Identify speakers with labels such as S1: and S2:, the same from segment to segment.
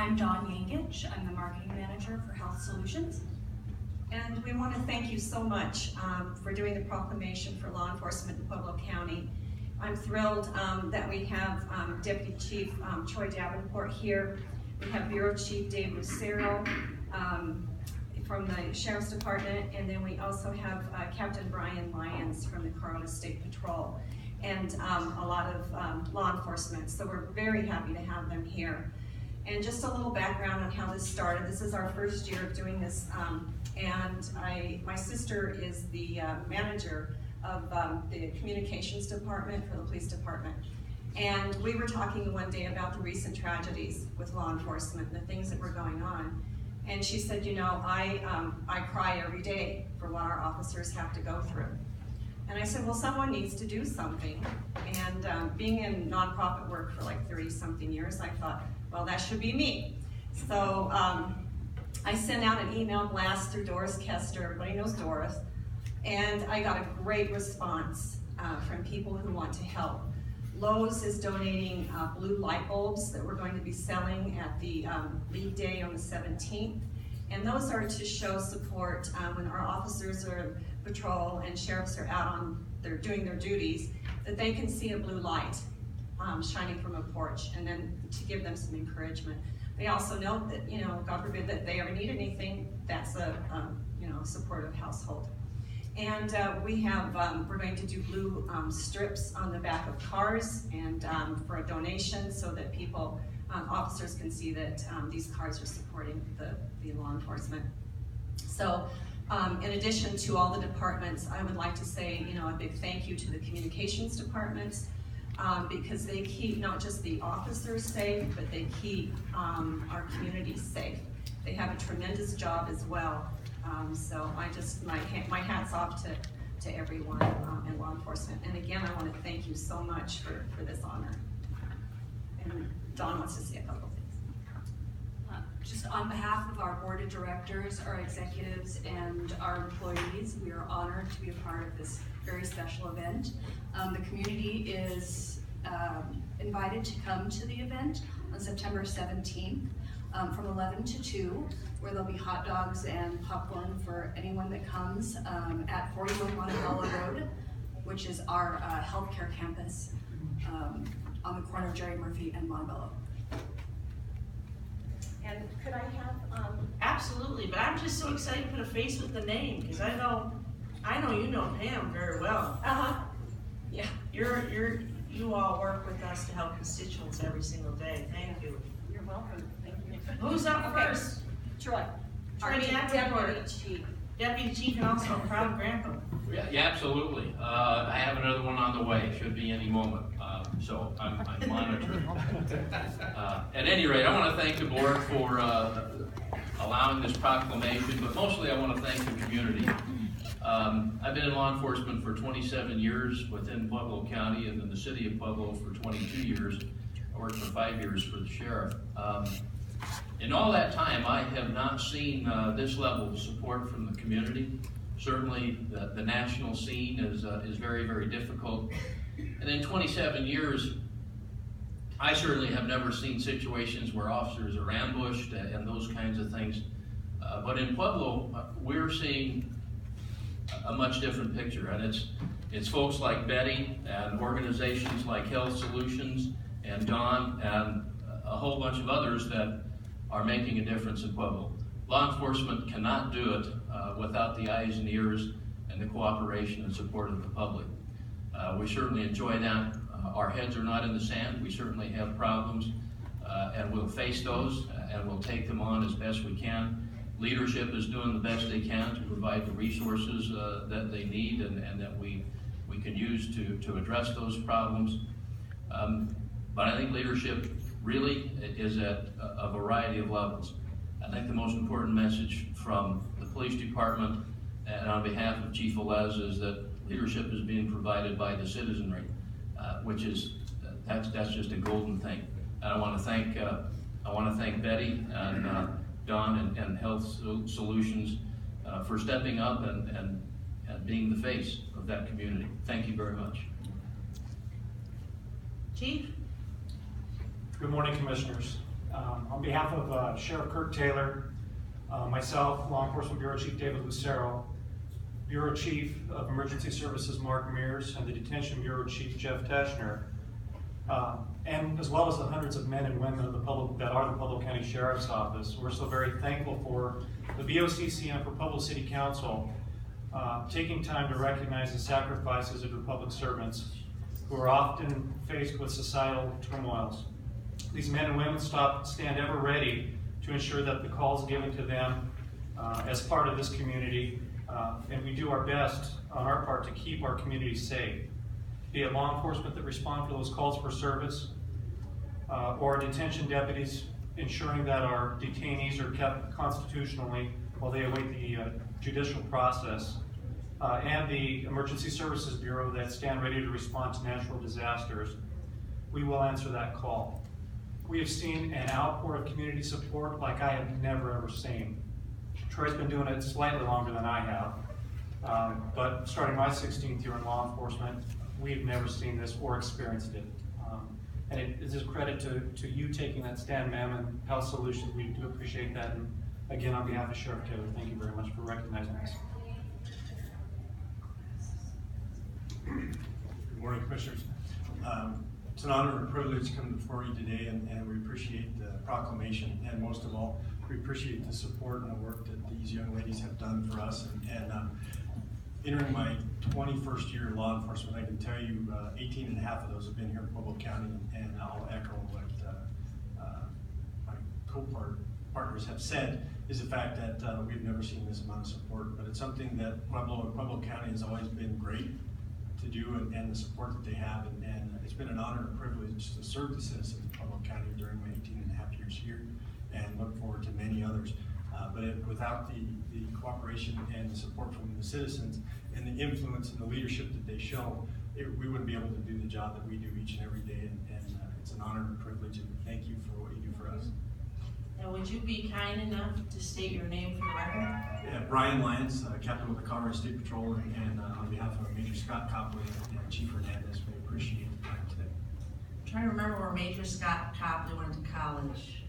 S1: I'm Dawn Yankich. I'm the Marketing Manager for Health Solutions.
S2: And we want to thank you so much for doing the proclamation for law enforcement in Pueblo County. I'm thrilled that we have Deputy Chief Troy Davenport here. We have Bureau Chief Dave Lucero from the Sheriff's Department, and then we also have Captain Brian Lyons from the Corona State Patrol, and a lot of law enforcement. So we're very happy to have them here. And just a little background on how this started. This is our first year of doing this, and my sister is the manager of the communications department for the police department. And we were talking one day about the recent tragedies with law enforcement and the things that were going on. And she said, you know, I cry every day for what our officers have to go through. And I said, well, someone needs to do something. And being in nonprofit work for like 30-something years, I thought, well, that should be me. So I sent out an email blast through Doris Kester. Everybody knows Doris. And I got a great response from people who want to help. Lowe's is donating blue light bulbs that we're going to be selling at the L.E.A.D Day on the 17th. And those are to show support when our officers are patrol and sheriffs are out on doing their duties, that they can see a blue light shining from a porch, and then to give them some encouragement. They also know that, you know, God forbid that they ever need anything, that's a supportive household. And we're going to do blue strips on the back of cars and for a donation, so that people, officers can see that these cars are supporting the law enforcement. So in addition to all the departments, I would like to say, you know, a big thank you to the communications departments, because they keep not just the officers safe, but they keep our community safe. They have a tremendous job as well. So I just, my hat's off to everyone in law enforcement. And again, I want to thank you so much for this honor. And Dawn wants to say a couple of things.
S1: Just on behalf of our board of directors, our executives, and our employees, we are honored to be a part of this very special event. The community is invited to come to the event on September 17th from 11 to 2, where there'll be hot dogs and popcorn for anyone that comes at 41 Montebello Road, which is our healthcare campus on the corner of Jerry Murphy and Montebello.
S2: And could I have?
S3: Absolutely, but I'm just so excited to put a face with the name, because I know you know Pam very well.
S2: Yeah.
S3: You all work with us to help constituents every single day. Thank you.
S2: You're welcome. Thank you.
S3: Who's up first?
S2: Troy.
S3: Troy
S2: Deputy Chief.
S3: Deputy Chief and also a proud grandpa.
S4: Yeah, absolutely. I have another one on the way. Should be any moment. So I'm monitoring. At any rate, I want to thank the board for allowing this proclamation, but mostly I want to thank the community. I've been in law enforcement for 27 years within Pueblo County, and in the city of Pueblo for 22 years. I worked for 5 years for the sheriff. In all that time, I have not seen this level of support from the community. Certainly, the national scene is very, very difficult. And in 27 years, I certainly have never seen situations where officers are ambushed and those kinds of things. But in Pueblo, we're seeing a much different picture, and it's folks like Betty and organizations like Health Solutions and Dawn and a whole bunch of others that are making a difference in Pueblo. Law enforcement cannot do it without the eyes and ears and the cooperation and support of the public. We certainly enjoy that. Our heads are not in the sand. We certainly have problems, and we'll face those, and we'll take them on as best we can. Leadership is doing the best they can to provide the resources that they need and that we can use to address those problems. But I think leadership really is at a variety of levels. I think the most important message from the police department and on behalf of Chief L.E.A.D is that leadership is being provided by the citizenry, which is that's just a golden thing. And I want to thank Betty and Dawn and Health Solutions for stepping up and being the face of that community. Thank you very much.
S3: Chief?
S5: Good morning, Commissioners. On behalf of Sheriff Kirk Taylor, myself, Law Enforcement Bureau Chief David Lucero, Bureau Chief of Emergency Services Mark Mears, and the Detention Bureau Chief Jeff Teschner, and as well as the hundreds of men and women of the that are the Pueblo County Sheriff's Office. We're so very thankful for the BOCC and for Pueblo City Council taking time to recognize the sacrifices of your public servants who are often faced with societal turmoils. These men and women stand ever ready to ensure that the calls given to them as part of this community, and we do our best on our part to keep our community safe. Be it law enforcement that respond to those calls for service, or detention deputies ensuring that our detainees are kept constitutionally while they await the judicial process, and the Emergency Services Bureau that stand ready to respond to natural disasters. We will answer that call. We have seen an outpour of community support like I have never ever seen. Troy's been doing it slightly longer than I have, but starting my 16th year in law enforcement, we've never seen this or experienced it. And it is a credit to you taking that stand, ma'am, and Health Solutions. We do appreciate that. And again, on behalf of Sheriff Taylor, thank you very much for recognizing us.
S6: Good morning, Commissioners. It's an honor and a privilege to come before you today, and we appreciate the proclamation, and most of all, we appreciate the support and the work that these young ladies have done for us. And entering my 21st year in law enforcement, I can tell you 18 and a half of those have been here in Pueblo County, and I'll echo what my co-partners have said, is the fact that we've never seen this amount of support, but it's something that Pueblo and Pueblo County has always been great to do, and the support that they have, and it's been an honor and privilege to serve the citizens of Pueblo County during my 18 and a half years here, and look forward to many others. Without the cooperation and the support from the citizens and the influence and the leadership that they show, we wouldn't be able to do the job that we do each and every day, and it's an honor and privilege, and thank you for what you do for us.
S3: Now, would you be kind enough to state your name for the record?
S6: Yeah, Brian Lyons, Captain with the Colorado State Patrol, and on behalf of Major Scott Copley and Chief Hernandez, we appreciate the time today.
S3: I'm trying to remember where Major Scott Copley went to college.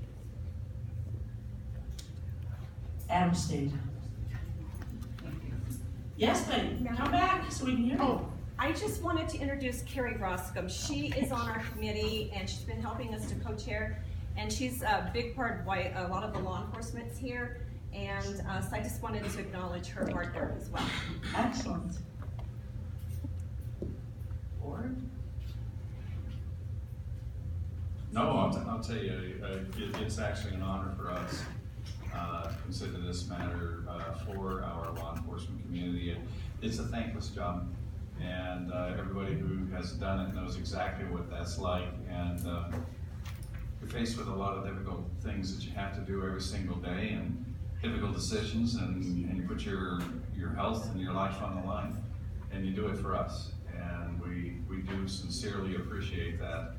S3: Adams State. Yes, babe, come back so we can hear you.
S2: Oh, I just wanted to introduce Carrie Roscom. She is on our committee, and she's been helping us to co-chair, and she's a big part of why a lot of the law enforcement's here, and so I just wanted to acknowledge her hard work as well.
S3: Excellent. Board?
S7: No, I'll tell you, it's actually an honor for us to consider this matter for our law enforcement community. It's a thankless job, and everybody who has done it knows exactly what that's like. And you're faced with a lot of difficult things that you have to do every single day, and difficult decisions, and you put your health and your life on the line, and you do it for us. And we do sincerely appreciate that.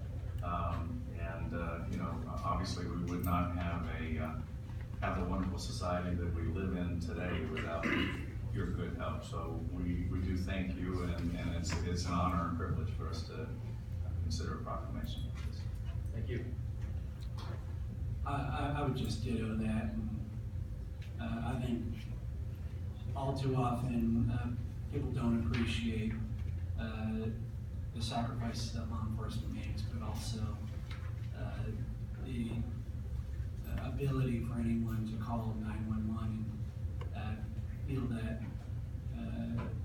S7: You know, obviously we would not have the wonderful society that we live in today without your good help. So we do thank you, and it's an honor and privilege for us to consider a proclamation like this.
S5: Thank you.
S8: I would just ditto that. And, I think all too often people don't appreciate the sacrifices that law enforcement makes, but also the ability for anyone to call 911 and feel that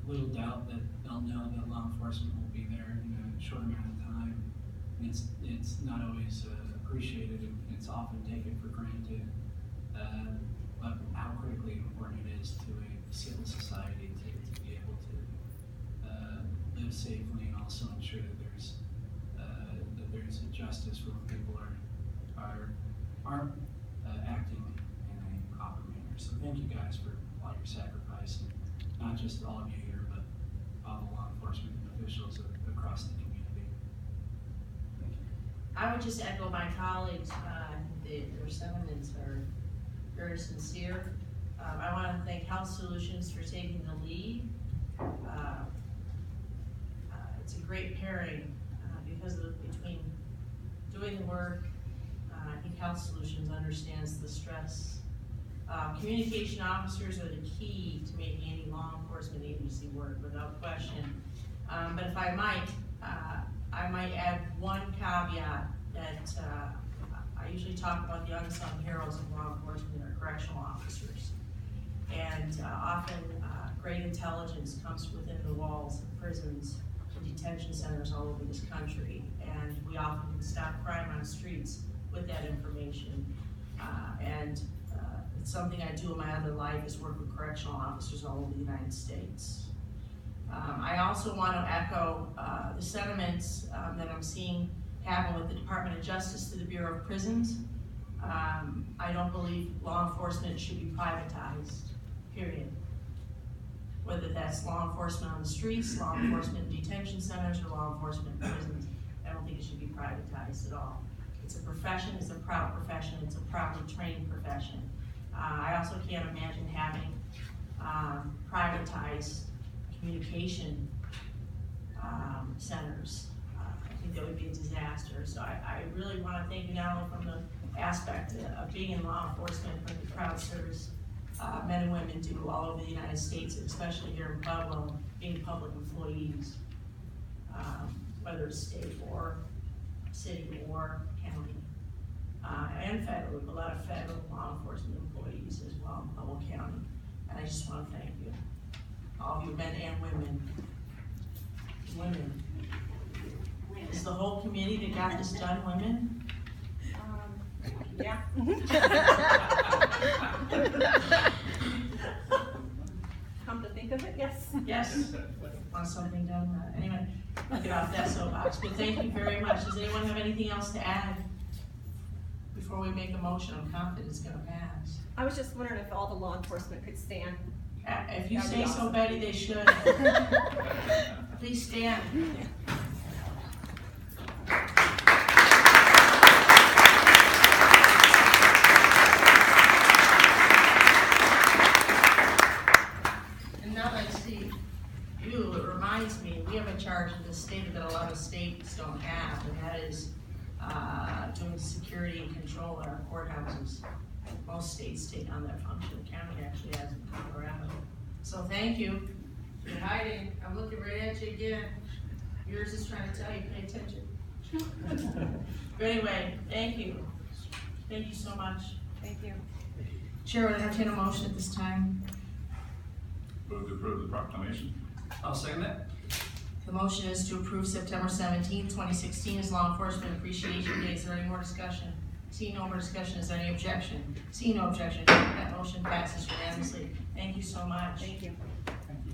S8: little doubt that they'll know that law enforcement will be there in a short amount of time. And it's not always appreciated, and it's often taken for granted, but how critically important it is to a civil society to be able to live safely, and also ensure that there's a justice for when people aren't acting in a proper manner. So thank you guys for all your sacrifice, and not just all of you here, but all the law enforcement officials across the community. Thank you.
S3: I would just echo my colleagues. Their sentiments are very sincere. I want to thank Health Solutions for taking the lead. It's a great pairing because between doing the work and I think Health Solutions understands the stress. Communication officers are the key to making any law enforcement agency work, without question. But if I might add one caveat that I usually talk about the unsung heroes of law enforcement are correctional officers. And often great intelligence comes within the walls of prisons and detention centers all over this country. And we often can stop crime on streets with that information. It's something I do in my other life is work with correctional officers all over the United States. I also want to echo the sentiments that I'm seeing happen with the Department of Justice through the Bureau of Prisons. I don't believe law enforcement should be privatized, period. Whether that's law enforcement on the streets, law enforcement in detention centers, or law enforcement in prisons, I don't think it should be privatized at all. It's a profession, it's a proud profession, it's a properly trained profession. I also can't imagine having privatized communication centers. I think that would be a disaster. So I really want to thank you not only from the aspect of being in law enforcement, but the proud service men and women do all over the United States, especially here in Pueblo, being public employees, whether it's state or city or county. And federal, we have a lot of federal law enforcement employees as well in Pueblo County. And I just want to thank you, all of you men and women. Women. Is the whole committee that got this done women?
S2: Yeah. Come to think of it, yes.
S3: Yes. Want something done? Anyway, I'll get off that soapbox, but thank you very much. Does anyone have anything else to add before we make a motion? I'm confident it's gonna pass.
S2: I was just wondering if all the law enforcement could stand.
S3: If you
S2: That'd
S3: say
S2: be
S3: so,
S2: awesome.
S3: Betty, they should. Please stand. And now that I see you, it reminds me, we have a charge in this state that a lot of states don't have, and that is doing security and control in our courthouses. Most states take on that function. The county actually has in Colorado. So thank you. You're hiding. I'm looking right at you again. Yours is trying to tell you, pay attention. But anyway, thank you. Thank you so much.
S2: Thank you.
S3: Chair, would entertain a motion at this time.
S7: Move to approve the proclamation.
S5: I'll second that.
S3: The motion is to approve September 17th, 2016 as Law Enforcement Appreciation Day. Is there any more discussion? Seeing no more discussion, is there any objection? Seeing no objection, that motion passes unanimously. Thank you so much.
S2: Thank you.
S5: Thank you.